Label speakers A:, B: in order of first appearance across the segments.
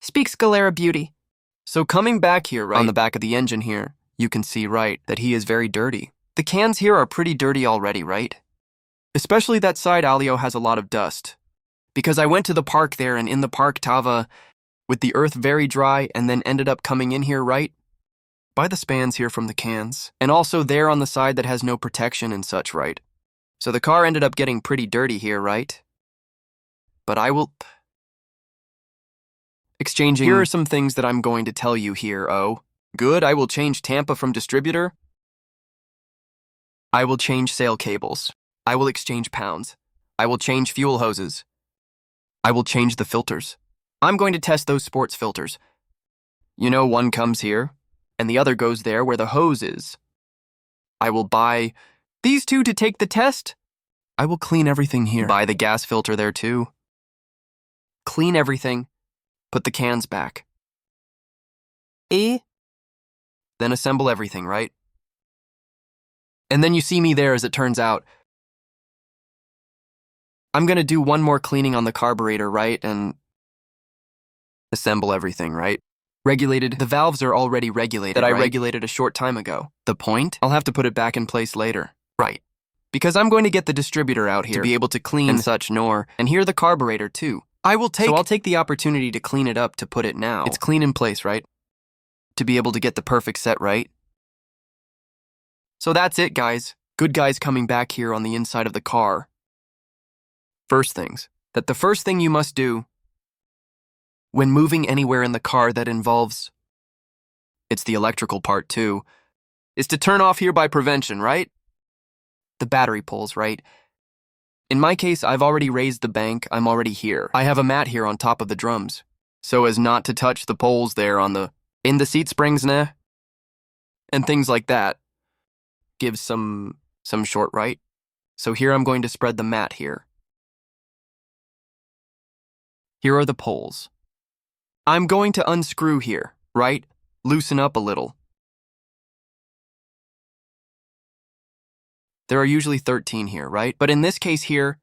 A: Speak Scalera Beauty.
B: So coming back here, right, on the back of the engine here, you can see, right, that he is very dirty. The cans here are pretty dirty already, right? Especially that side Alio has a lot of dust. Because I went to the park there, and in the park Tava, with the earth very dry, and then ended up coming in here, right? By the spans here from the cans. And also there on the side that has no protection and such, right? So the car ended up getting pretty dirty here, right? But I will... Exchanging... Here are some things that I'm going to tell you here, oh. Good, I will change Tampa from distributor. I will change sail cables. I will exchange pounds. I will change fuel hoses. I will change the filters. I'm going to test those sports filters. You know, one comes here, and the other goes there where the hose is. I will buy these two to take the test. I will clean everything here. Buy the gas filter there too. Clean everything. Put the cans back. Then assemble everything, right? And then you see me there as it turns out. I'm gonna do one more cleaning on the carburetor, right? And assemble everything, right? Regulated. The valves are already regulated, that I regulated a short time ago. The point? I'll have to put it back in place later. Right. Because I'm going to get the distributor out here to be able to clean and such nor. And here the carburetor too. I'll take the opportunity to clean it up to put it now. It's clean in place, right? To be able to get the perfect set, right? So that's it, guys. Good guys coming back here on the inside of the car. First things. That the first thing you must do when moving anywhere in the car that involves, it's the electrical part too, is to turn off here by prevention, right? The battery poles, right? In my case, I've already raised the bank, I'm already here. I have a mat here on top of the drums, so as not to touch the poles there in the seat springs, nah? And things like that. Gives some short, right? So here I'm going to spread the mat here. Here are the poles. I'm going to unscrew here, right? Loosen up a little. There are usually 13 here, right? But in this case here,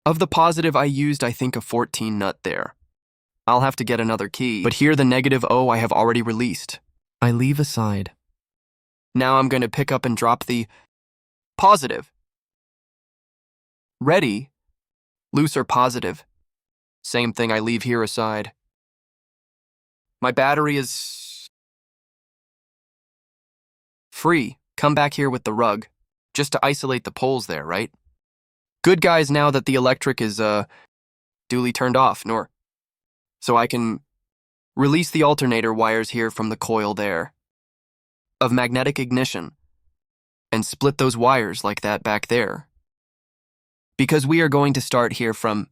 B: of the positive I used, I think a 14 nut there. I'll have to get another key, but here the negative O I have already released. I leave aside. Now I'm going to pick up and drop the positive. Ready, looser positive. Same thing, I leave here aside. My battery is free. Come back here with the rug, just to isolate the poles there, right? Good guys, now that the electric is duly turned off, so I can release the alternator wires here from the coil there of magnetic ignition and split those wires like that back there. Because we are going to start here from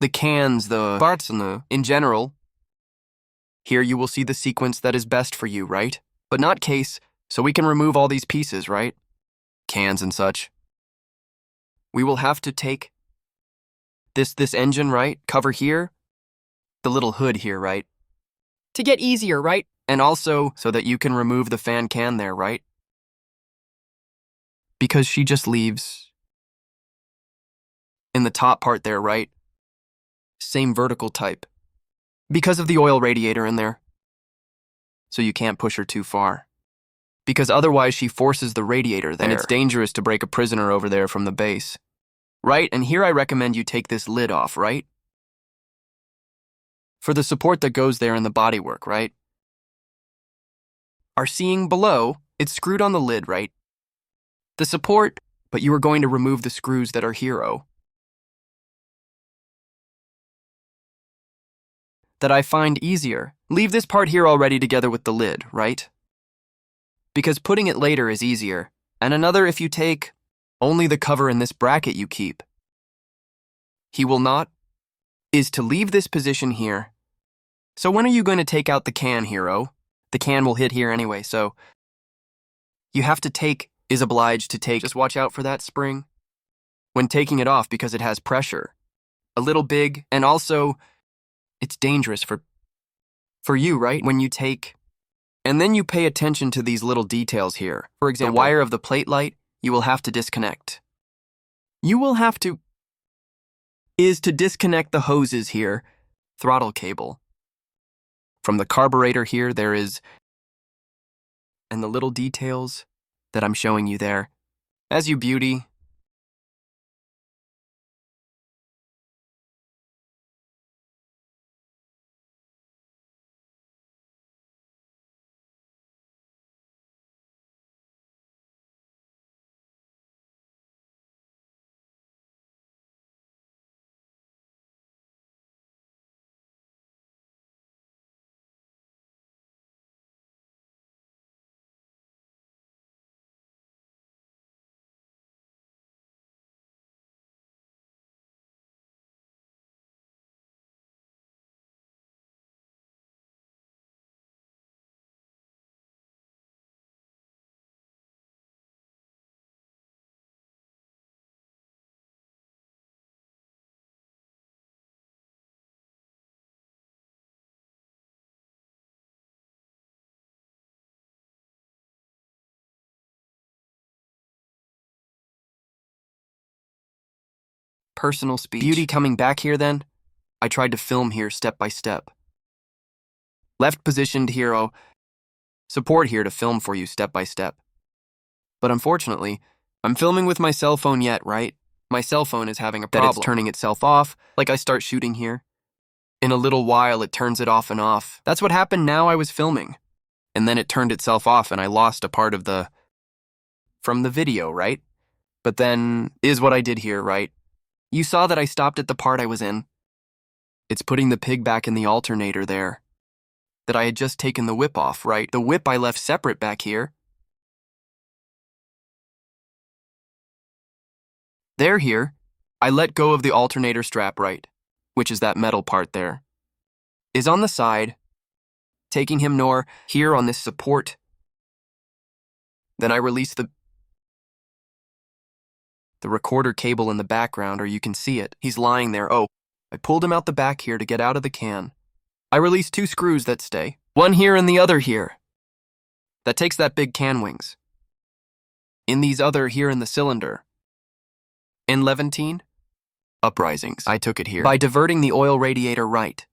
B: the cans, the parts in general. Here you will see the sequence that is best for you, right? But not case, so we can remove all these pieces, right? Cans and such. We will have to take this engine, right? Cover here, the little hood here, right?
A: To get easier, right?
B: And also so that you can remove the fan can there, right? Because she just leaves in the top part there, right? Same vertical type. Because of the oil radiator in there. So you can't push her too far. Because otherwise she forces the radiator there. And it's dangerous to break a prisoner over there from the base. Right? And here I recommend you take this lid off, right? For the support that goes there in the bodywork, right? Are seeing below, it's screwed on the lid, right? The support, but you are going to remove the screws that are here, oh. That I find easier. Leave this part here already together with the lid, right? Because putting it later is easier. And another, if you take only the cover in this bracket you keep. He will not, is to leave this position here. So when are you going to take out the can, hero? The can will hit here anyway, so you have to take, is obliged to take. Just watch out for that spring when taking it off because it has pressure. A little big, and also it's dangerous for you, right? When you take, and then you pay attention to these little details here. For example, the wire of the plate light, you will have to disconnect. You will have to, is to disconnect the hoses here, throttle cable. From the carburetor here, there is, and the little details that I'm showing you there. As you beauty, personal speech. Beauty coming back here then, I tried to film here step by step. Left positioned here, oh, support here to film for you step by step. But unfortunately, I'm filming with my cell phone yet, right? My cell phone is having a problem. That it's turning itself off, like I start shooting here. In a little while, it turns it off and off. That's what happened now I was filming. And then it turned itself off and I lost a part of from the video, right? But then, is what I did here, right? You saw that I stopped at the part I was in. It's putting the pig back in the alternator there. That I had just taken the whip off, right? The whip I left separate back here. There here, I let go of the alternator strap, right? Which is that metal part there. Is on the side, taking him nor here on this support. Then I release the recorder cable in the background, or you can see it. He's lying there. Oh, I pulled him out the back here to get out of the can. I release 2 screws that stay. One here and the other here. That takes that big can wings. In these other here in the cylinder. In Levantine, uprisings. I took it here. By diverting the oil radiator right.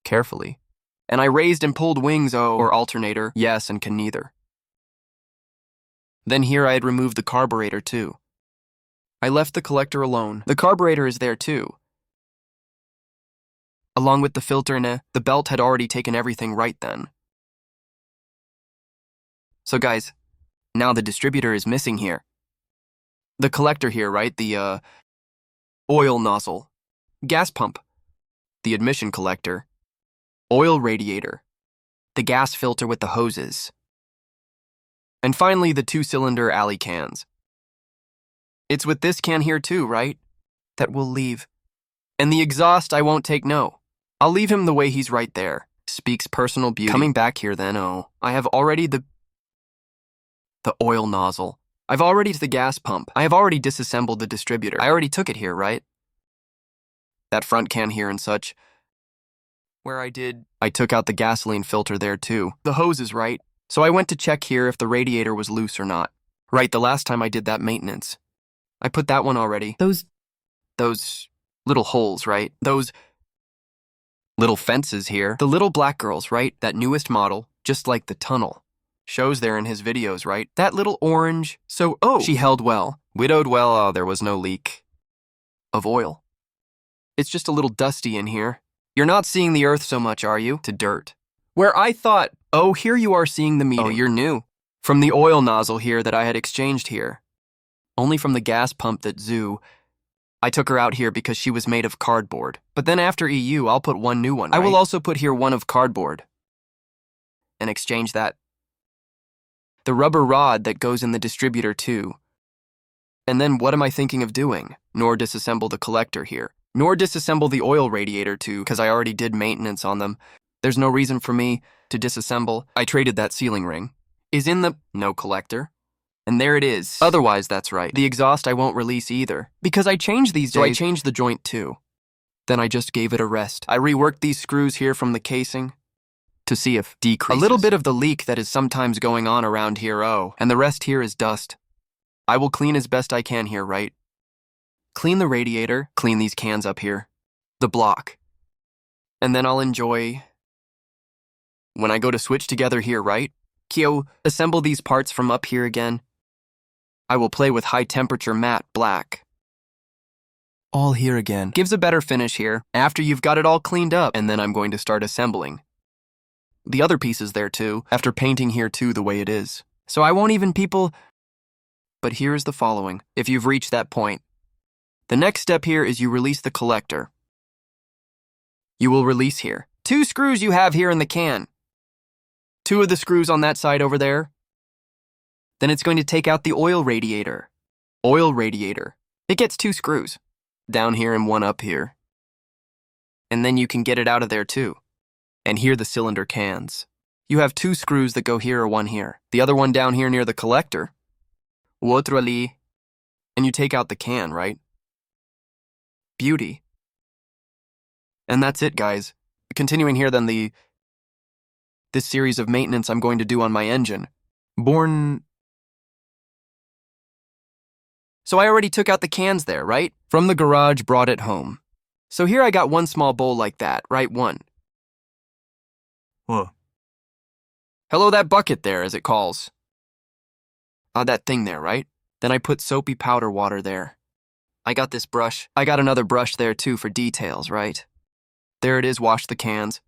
B: Carefully. And I raised and pulled wings, oh, or alternator, yes, and can neither. Then here I had removed the carburetor too. I left the collector alone. The carburetor is there too. Along with the filter and the belt had already taken everything right then. So guys, now the distributor is missing here. The collector here, right? The oil nozzle, gas pump, the admission collector, oil radiator, the gas filter with the hoses, and finally the 2-cylinder alley cans. It's with this can here too, right? That we'll leave. And the exhaust I won't take, no. I'll leave him the way he's right there. Speaks personal beauty. Coming back here then, oh, I have already the oil nozzle. I've already the gas pump. I have already disassembled the distributor. I already took it here, right? That front can here and such. Where I took out the gasoline filter there too. The hoses, right? So I went to check here if the radiator was loose or not. Right, the last time I did that maintenance. I put that one already. Those little holes, right? Those little fences here. The little black girls, right? That newest model, just like the tunnel. Shows there in his videos, right? That little orange. So, oh, she held well. Widowed well, oh, there was no leak of oil. It's just a little dusty in here. You're not seeing the earth so much, are you? To dirt. Where I thought, oh, here you are seeing the meter. Oh, you're new. From the oil nozzle here that I had exchanged here. Only from the gas pump that Zoo. I took her out here because she was made of cardboard. But then after EU, I'll put one new one, right? I will also put here one of cardboard. And exchange that. The rubber rod that goes in the distributor too. And then what am I thinking of doing? Nor disassemble the collector here. Nor disassemble the oil radiator too, because I already did maintenance on them. There's no reason for me to disassemble. I traded that sealing ring. Is in the no collector. And there it is. Otherwise, that's right. The exhaust I won't release either. Because I changed these days. So I changed the joint too. Then I just gave it a rest. I reworked these screws here from the casing to see if decreases. A little bit of the leak that is sometimes going on around here, oh. And the rest here is dust. I will clean as best I can here, right? Clean the radiator, clean these cans up here. The block. And then I'll enjoy When I go to switch together here, right? Kyo, assemble these parts from up here again. I will play with high temperature matte black. All here again. Gives a better finish here after you've got it all cleaned up, and then I'm going to start assembling the other pieces there too, after painting here too the way it is. So I won't even people. But here's the following, if you've reached that point. The next step here is you release the collector. You will release here 2 screws you have here in the can. 2 of the screws on that side over there. Then it's going to take out the oil radiator. Oil radiator. It gets 2 screws. Down here and 1 up here. And then you can get it out of there too. And here the cylinder cans. You have 2 screws that go here or 1 here. The other one down here near the collector. Wotrali. And you take out the can, right? Beauty. And that's it, guys. Continuing here then this series of maintenance I'm going to do on my engine. So I already took out the cans there, right? From the garage, brought it home. So here I got 1 small bowl like that, right? 1.
C: Whoa.
B: Hello, that bucket there, as it calls. That thing there, right? Then I put soapy powder water there. I got this brush. I got another brush there too for details, right? There it is, wash the cans.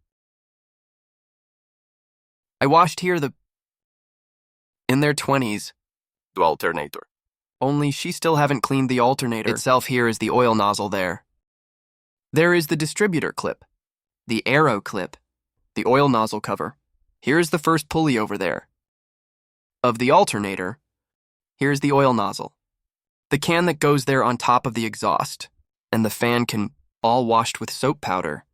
B: I washed here in their 20s.
C: The alternator.
B: Only she still haven't cleaned the alternator. Itself here is the oil nozzle there. There is the distributor clip, the arrow clip, the oil nozzle cover. Here's the first pulley over there. Of the alternator, here's the oil nozzle. The can that goes there on top of the exhaust, and the fan can all washed with soap powder.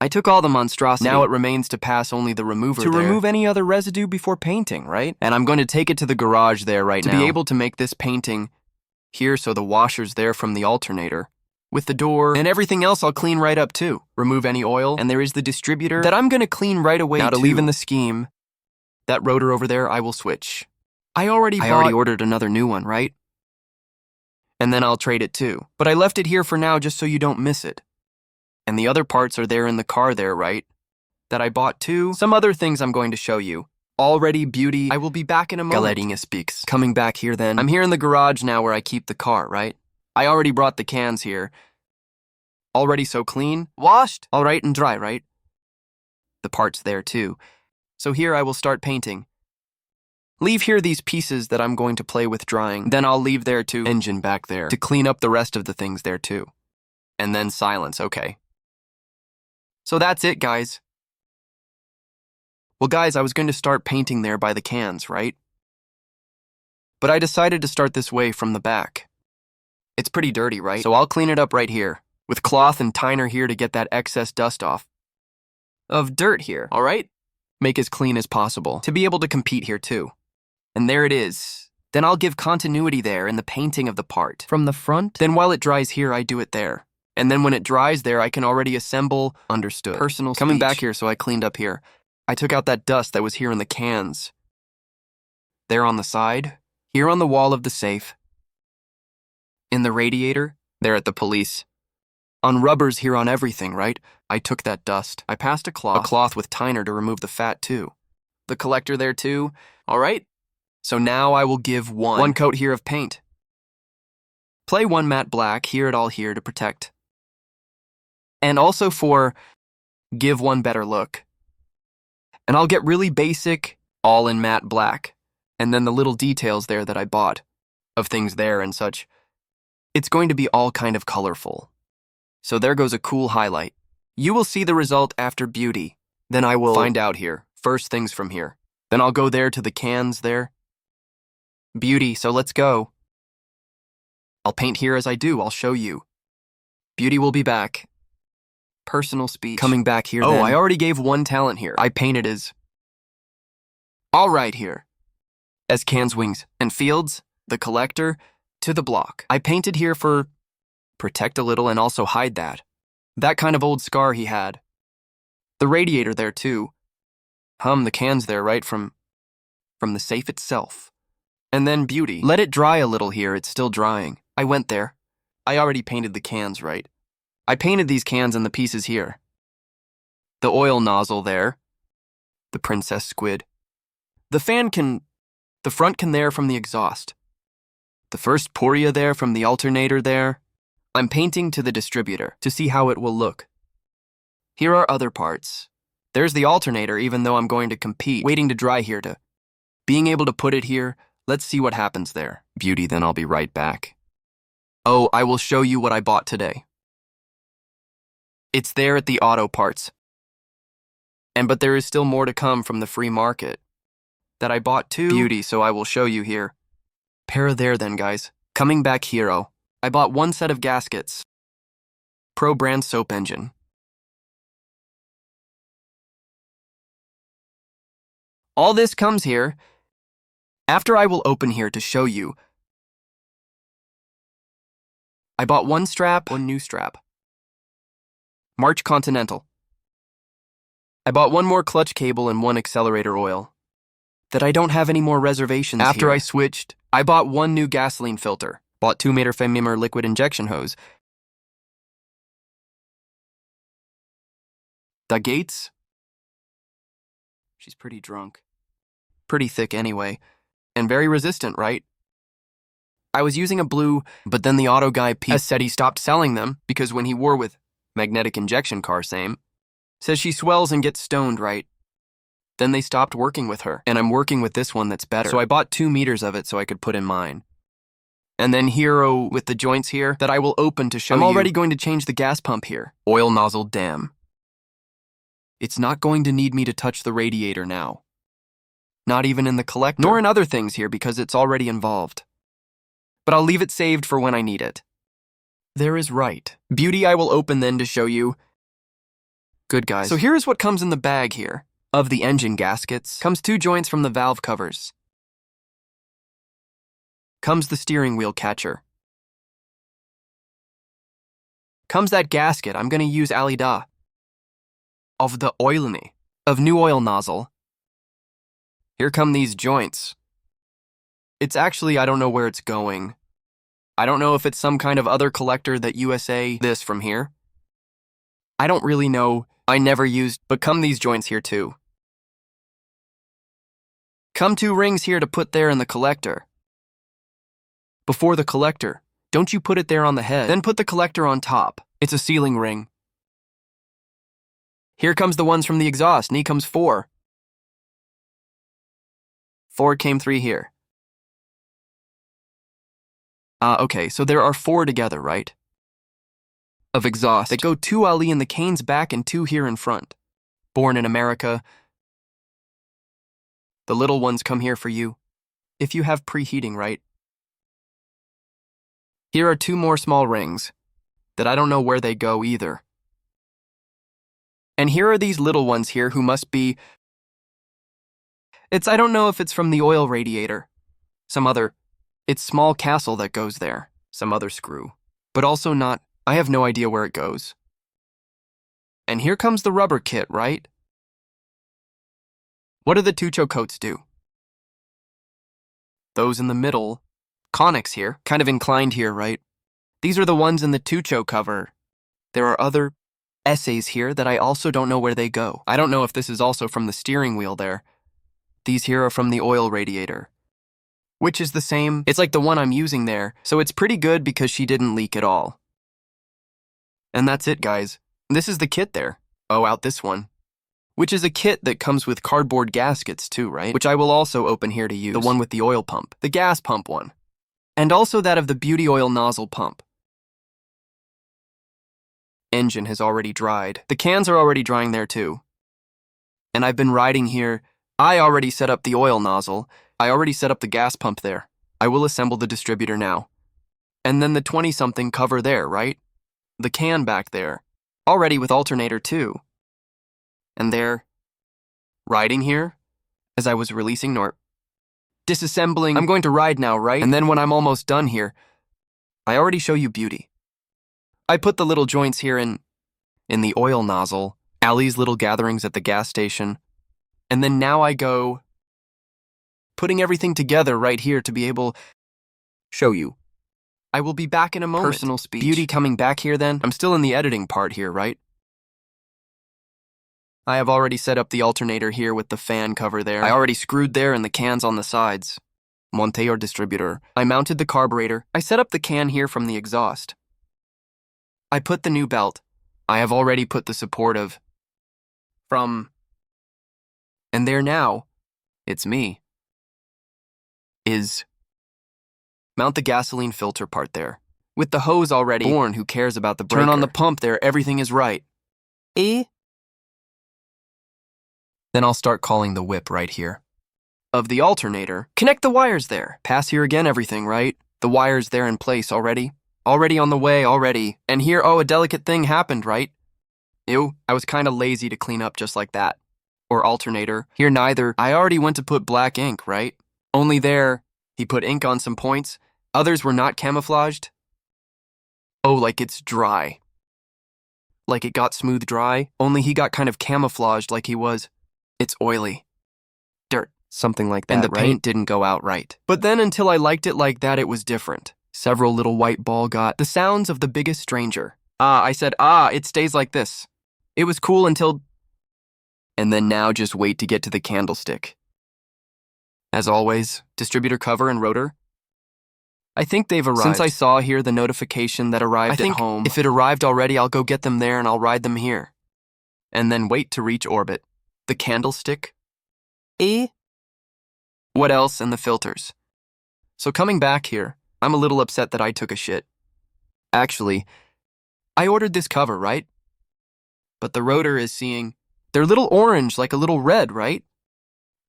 B: I took all the monstrosity. Now it remains to pass only the remover to remove any other residue before painting, right? And I'm going to take it to the garage there right now. To be able to make this painting here so the washer's there from the alternator. With the door and everything else I'll clean right up too. Remove any oil, and there is the distributor that I'm going to clean right away now to leave in the scheme. That rotor over there I will switch. I already ordered another new one, right? And then I'll trade it too. But I left it here for now just so you don't miss it. And the other parts are there in the car there, right? That I bought too. Some other things I'm going to show you. Already beauty. I will be back in a moment. Galerinha speaks. Coming back here then. I'm here in the garage now where I keep the car, right? I already brought the cans here. Already so clean. Washed. All right and dry, right? The parts there too. So here I will start painting. Leave here these pieces that I'm going to play with drying. Then I'll leave there too. Engine back there. To clean up the rest of the things there too. And then silence, okay. So that's it, guys. Well, guys, I was going to start painting there by the cans, right? But I decided to start this way from the back. It's pretty dirty, right? So I'll clean it up right here, with cloth and tiner here to get that excess dust off. Of dirt here, all right? Make as clean as possible, to be able to compete here too. And there it is. Then I'll give continuity there in the painting of the part. From the front, then while it dries here, I do it there. And then when it dries there, I can already assemble, understood. Personal Coming back here, so I cleaned up here. I took out that dust that was here in the cans. There on the side, here on the wall of the safe. In the radiator, there at the police. On rubbers here on everything, right? I took that dust. I passed a cloth with tiner to remove the fat too. The collector there too, all right? So now I will give one coat here of paint. Play 1 matte black here at all here to protect. And also for give 1 better look. And I'll get really basic, all in matte black. And then the little details there that I bought, of things there and such. It's going to be all kind of colorful. So there goes a cool highlight. You will see the result after beauty. Then I will find out here, first things from here. Then I'll go there to the cans there. Beauty, so let's go. I'll paint here as I do, I'll show you. Beauty will be back. Personal speech. Coming back here then. I already gave 1 talent here. I painted as all right here. As cans, wings, and fields, the collector, to the block. I painted here for protect a little and also hide that. That kind of old scar he had. The radiator there too. The cans there right from the safe itself. And then beauty. Let it dry a little here, it's still drying. I went there. I already painted the cans, right? I painted these cans and the pieces here. The oil nozzle there. the princess squid. The front can there from the exhaust. The first poria there from the alternator there. I'm painting to the distributor to see how it will look. Here are other parts. There's the alternator, even though I'm going to compete, waiting to dry here to being able to put it here. Let's see what happens there. Beauty, then I'll be right back. Oh, I will show you what I bought today. It's there at the auto parts. But there is still more to come from the free market. That I bought too. Beauty, so I will show you here. Para there then, guys. Coming back hero. I bought one set of gaskets. Pro brand soap engine. All this comes here. After I will open here to show you. I bought one strap, one new strap. March Continental. I bought one more clutch cable and one accelerator oil. That I don't have any more reservations After here. I switched, I bought one new gasoline filter. Bought 2 meter Femimer liquid injection hose. The gates? She's pretty drunk. Pretty thick anyway. And very resistant, right? I was using a blue, but then the auto guy said he stopped selling them because when he wore with magnetic injection car same, says she swells and gets stoned, right? Then they stopped working with her, and I'm working with this one that's better. So I bought 2 meters of it so I could put in mine. And then hero with the joints here that I will open to show you. I'm already going to change the gas pump here. Oil nozzle dam. It's not going to need me to touch the radiator now. Not even in the collector, nor in other things here because it's already involved. But I'll leave it saved for when I need it. There is right. Beauty I will open then to show you. Good guys. So here's what comes in the bag here. Of the engine gaskets, comes 2 joints from the valve covers. Comes the steering wheel catcher. Comes that gasket I'm going to use Alida. Of the oilni. Of new oil nozzle. Here come these joints. It's actually, I don't know where it's going. I don't know if it's some kind of other collector that USA this from here. I don't really know. I never used, but come these joints here too. Come 2 rings here to put there in the collector. Before the collector, don't you put it there on the head, then put the collector on top. It's a sealing ring. Here comes the ones from the exhaust, knee comes 4. 4 came 3 here. Okay, so there are 4 together, right? Of exhaust. That go 2 Ali in the canes back and 2 here in front. Born in America. The little ones come here for you. If you have preheating, right? Here are 2 more small rings. That I don't know where they go either. And here are these little ones here who must be... I don't know if it's from the oil radiator. Some other... It's small castle that goes there. Some other screw. But also not... I have no idea where it goes. And here comes the rubber kit, right? What do the 2 choke coats do? Those in the middle. Conics here, kind of inclined here, right? These are the ones in the 2 choke cover. There are other essays here that I also don't know where they go. I don't know if this is also from the steering wheel there. These here are from the oil radiator. Which is the same. It's like the one I'm using there, so it's pretty good because she didn't leak at all. And that's it, guys. This is the kit there. Oh, out this one. Which is a kit that comes with cardboard gaskets too, right? Which I will also open here to use. The one with the oil pump. The gas pump one. And also that of the beauty oil nozzle pump. Engine has already dried. The cans are already drying there too. And I've been riding here. I already set up the oil nozzle. I already set up the gas pump there. I will assemble the distributor now. And then the 20-something cover there, right? The can back there. Already with alternator too. And there, riding here, as I was releasing nor disassembling. I'm going to ride now, right? And then when I'm almost done here, I already show you beauty. I put the little joints here in the oil nozzle, Allie's little gatherings at the gas station, and then now I go putting everything together right here to be able show you. I will be back in a moment. Personal speech. Beauty coming back here then. I'm still in the editing part here, right? I have already set up the alternator here with the fan cover there. I already screwed there and the cans on the sides. Monté or distributor. I mounted the carburetor. I set up the can here from the exhaust. I put the new belt. I have already put the supportive. And there now, it's me. Mount the gasoline filter part there. With the hose already born, who cares about the breaker? Turn on the pump there, everything is right. Then I'll start calling the whip right here. Of the alternator, connect the wires there. Pass here again, everything, right? The wires there in place already. Already on the way, already. And here, oh, a delicate thing happened, right? Ew, I was kinda lazy to clean up just like that. Or alternator. Here neither. I already went to put black ink, right? Only there, he put ink on some points. Others were not camouflaged. Oh, like it's dry. Like it got smooth dry, only he got kind of camouflaged like he was. It's oily. Dirt. Something like that, and the paint didn't go out right. But then until I liked it like that, it was different. Several little white ball got the sounds of the biggest stranger. I said, it stays like this. It was cool until... And then now just wait to get to the candlestick. As always, distributor cover and rotor. I think they've arrived. Since I saw here the notification that arrived at home, if it arrived already, I'll go get them there and I'll ride them here. And then wait to reach orbit. The candlestick. What else? And the filters. So coming back here, I'm a little upset that I took a shit. Actually, I ordered this cover, right? But the rotor is seeing... They're little orange, like a little red, right?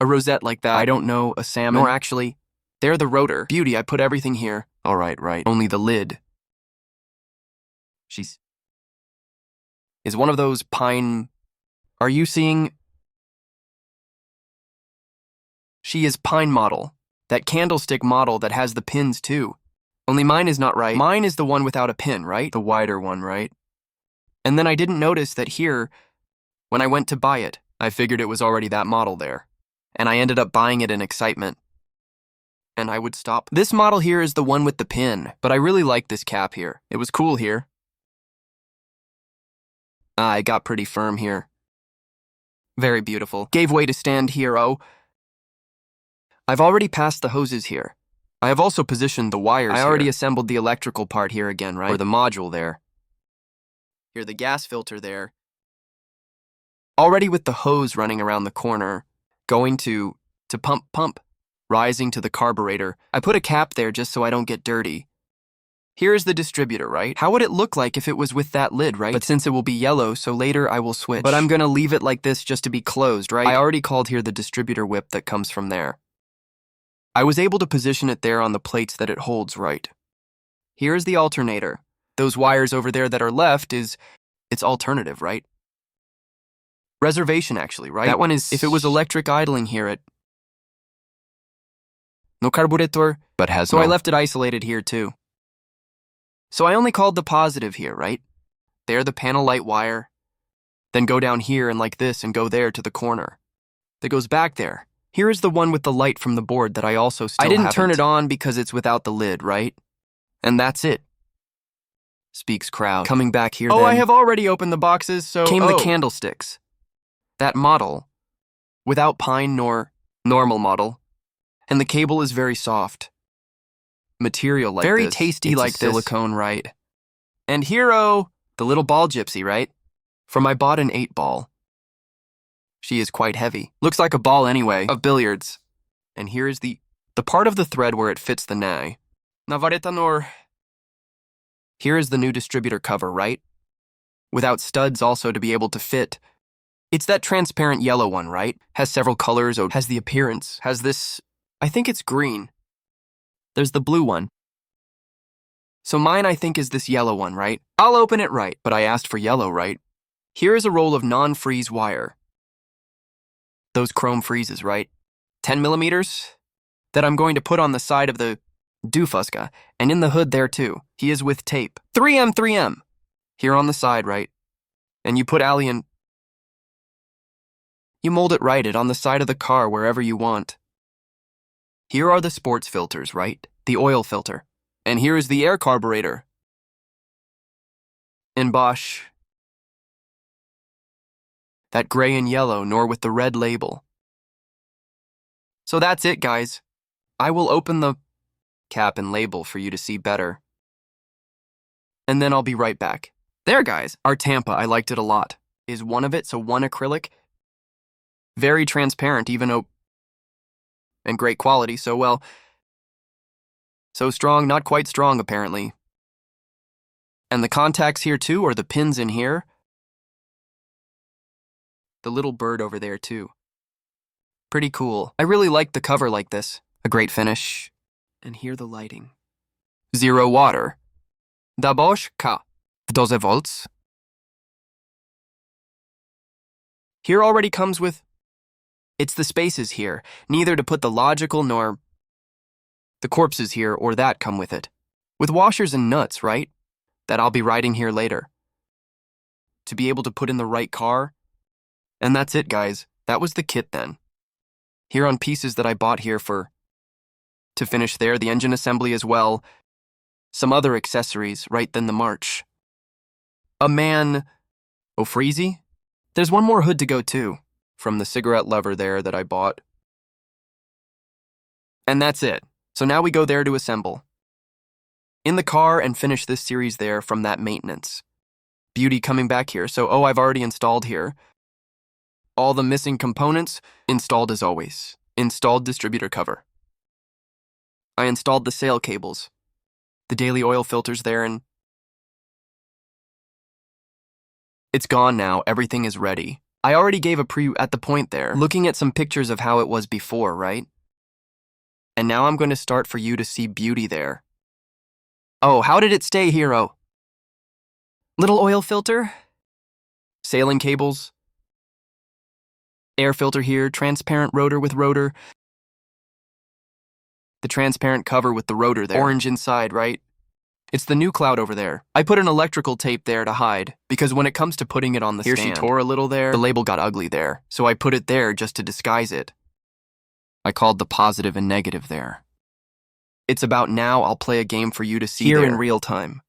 B: A rosette like that. I don't know, a salmon. Or actually, they're the rotor. Beauty, I put everything here. All right, right. Only the lid. Is one of those pine... Are you seeing... She is pine model. That candlestick model that has the pins too. Only mine is not right. Mine is the one without a pin, right? The wider one, right? And then I didn't notice that here, when I went to buy it, I figured it was already that model there. And I ended up buying it in excitement. And I would stop. This model here is the one with the pin, but I really like this cap here. It was cool here. It got pretty firm here. Very beautiful. Gave way to stand here, oh. I've already passed the hoses here. I have also positioned the wires here. I already assembled the electrical part here again, right? Or the module there. Here, the gas filter there. Already with the hose running around the corner. Going to pump. Rising to the carburetor. I put a cap there just so I don't get dirty. Here is the distributor, right? How would it look like if it was with that lid, right? But since it will be yellow, so later I will switch. But I'm gonna leave it like this just to be closed, right? I already called here the distributor whip that comes from there. I was able to position it there on the plates that it holds right. Here is the alternator. Those wires over there that are left it's alternative, right? Reservation, actually, right? That one is, if it was electric idling here at... No Carburetor, but has no. So I left it isolated here too. So I only called the positive here, right? There, the panel light wire. Then go down here and like this and go there to the corner. That goes back there. Here is the one with the light from the board that I also still haven't. I didn't turn it on because it's without the lid, right? And that's it. Speaks crowd. Coming back here then. I have already opened the boxes, so... Came the candlesticks. That model. Without pine nor normal model. And the cable is very soft. Material like this. Very tasty like this. Silicone, right? And hero, the little ball gypsy, right? From I bought an 8-ball. She is quite heavy. Looks like a ball anyway, of billiards. And here is the part of the thread where it fits the nai. Navarreta nor... Here is the new distributor cover, right? Without studs also to be able to fit. It's that transparent yellow one, right? Has several colors, has the appearance, has this... I think it's green. There's the blue one. So mine, I think, is this yellow one, right? I'll open it right, but I asked for yellow, right? Here is a roll of non-freeze wire. Those chrome freezes, right? 10 millimeters? That I'm going to put on the side of the Dufusca, and in the hood there too. He is with tape. 3M. Here on the side, right? And you put allium. You mold it right on the side of the car wherever you want. Here are the sports filters, right? The oil filter. And here is the air carburetor. And Bosch. that gray and yellow, nor with the red label. So that's it, guys. I will open the cap and label for you to see better. And then I'll be right back. There, guys, our Tampa, I liked it a lot. Is one of it, so one acrylic. Very transparent, even and great quality, so well. So strong, not quite strong, apparently. And the contacts here, too, or the pins in here. The little bird over there, too. Pretty cool. I really like the cover like this. A great finish. And here the lighting. 0 water. Da Bosch K. 12 volts. Here already comes with... It's the spaces here, neither to put the logical nor the corpses here or that come with it. With washers and nuts, right? That I'll be writing here later. To be able to put in the right car. And that's it, guys. That was the kit then. Here on pieces that I bought here to finish there, the engine assembly as well. Some other accessories, right then the march. A man... Oh, Freezy? There's one more hood to go too, from the cigarette lever there that I bought. And that's it. So now we go there to assemble. In the car and finish this series there from that maintenance. Beauty coming back here, so I've already installed here. All the missing components, installed as always. Installed distributor cover. I installed the sail cables. The daily oil filters there and... It's gone now, everything is ready. I already gave a preview at the point there, looking at some pictures of how it was before, right? And now I'm going to start for you to see beauty there. Oh, how did it stay, hero? Little oil filter. Sailing cables. Air filter here, transparent rotor with rotor. The transparent cover with the rotor there. Orange inside, right? It's the new cloud over there. I put an electrical tape there to hide, because when it comes to putting it on the stand, she tore a little there, the label got ugly there, so I put it there just to disguise it. I called the positive and negative there. It's about now I'll play a game for you to see here in real time.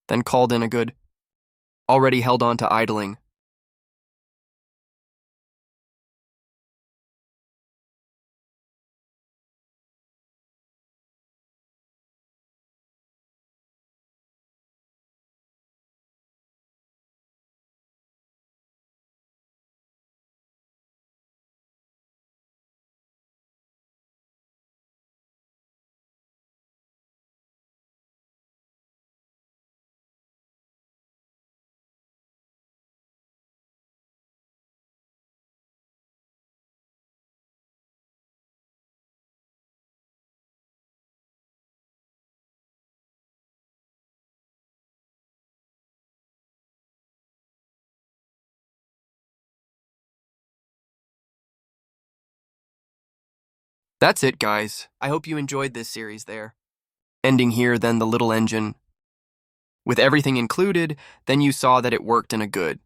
B: Then called in a good, already held on to idling. That's it, guys. I hope you enjoyed this series there. Ending here, then the little engine. With everything included, then you saw that it worked in a good.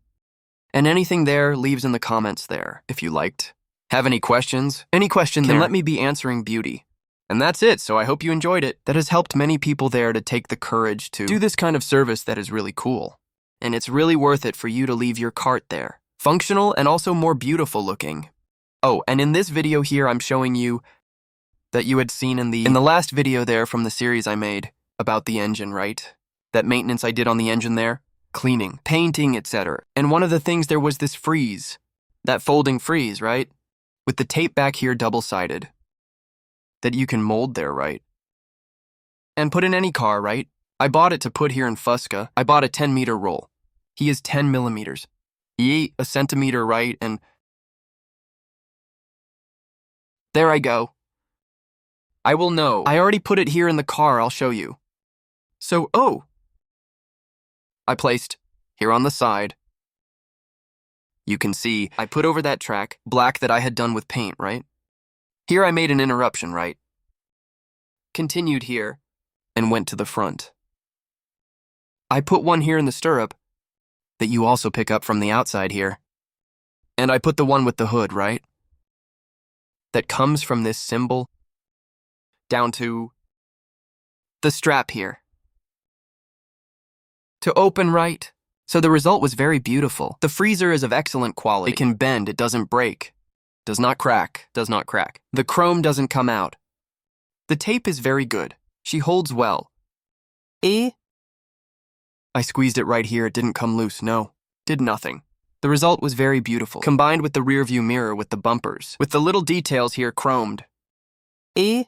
B: And anything there, leaves in the comments there, if you liked. Have any questions? Any question can let me be answering beauty. And that's it, so I hope you enjoyed it. That has helped many people there to take the courage to do this kind of service that is really cool. And it's really worth it for you to leave your cart there. Functional and also more beautiful looking. Oh, and in this video here, I'm showing you that you had seen in the last video there from the series I made about the engine, right? That maintenance I did on the engine there, cleaning, painting, etc. And one of the things there was this freeze, that folding freeze, right? With the tape back here double-sided, that you can mold there, right? And put in any car, right? I bought it to put here in Fusca. I bought a 10-meter roll. He is 10 millimeters. He a centimeter, right? And there I go. I will know. I already put it here in the car, I'll show you. So, I placed here on the side. You can see I put over that track, black that I had done with paint, right? Here I made an interruption, right? Continued here and went to the front. I put one here in the stirrup that you also pick up from the outside here. And I put the one with the hood, right? That comes from this symbol down to the strap here. To open right. So the result was very beautiful. The freezer is of excellent quality. It can bend, it doesn't break. Does not crack. The chrome doesn't come out. The tape is very good. She holds well. I squeezed it right here, it didn't come loose, no. Did nothing. The result was very beautiful, combined with the rear view mirror with the bumpers, with the little details here chromed. And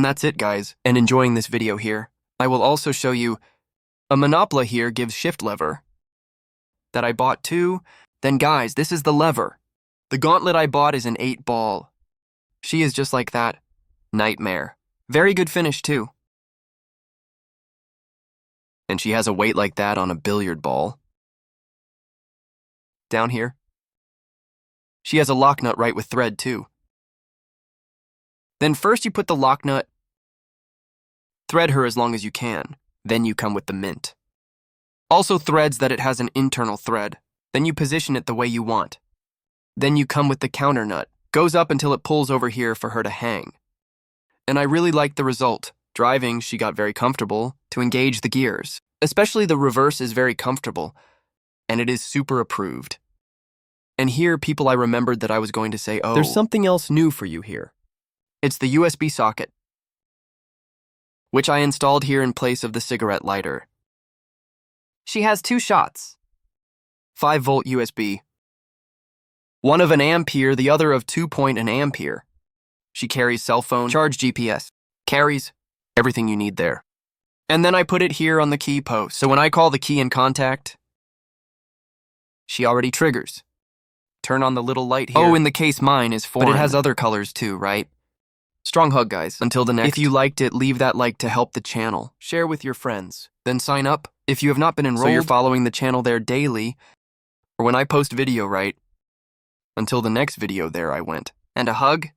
B: that's it, guys. And enjoying this video here, I will also show you a Monopoly here gives shift lever that I bought too. Then guys, this is the lever. The gauntlet I bought is an 8-ball. She is just like that. Nightmare. Very good finish too. And she has a weight like that on a billiard ball. Down here. She has a lock nut right with thread too. Then first you put the lock nut, thread her as long as you can. Then you come with the mint. Also threads that it has an internal thread. Then you position it the way you want. Then you come with the counter nut. Goes up until it pulls over here for her to hang. And I really liked the result. Driving, she got very comfortable to engage the gears. Especially the reverse is very comfortable. And it is super approved. And here, people, I remembered that I was going to say, oh, there's something else new for you here. It's the USB socket, which I installed here in place of the cigarette lighter. She has 2 shots. 5-volt USB. One of 1 ampere, the other of 2.1 ampere. She carries cell phone, charge GPS, carries everything you need there. And then I put it here on the key post, so when I call the key in contact, she already triggers. Turn on the little light here. Oh, in the case mine is foreign. But it has other colors too, right? Strong hug, guys. Until the next. If you liked it, leave that like to help the channel. Share with your friends. Then sign up if you have not been enrolled. So you're following the channel there daily, or when I post video, right? Until the next video there I went. And a hug.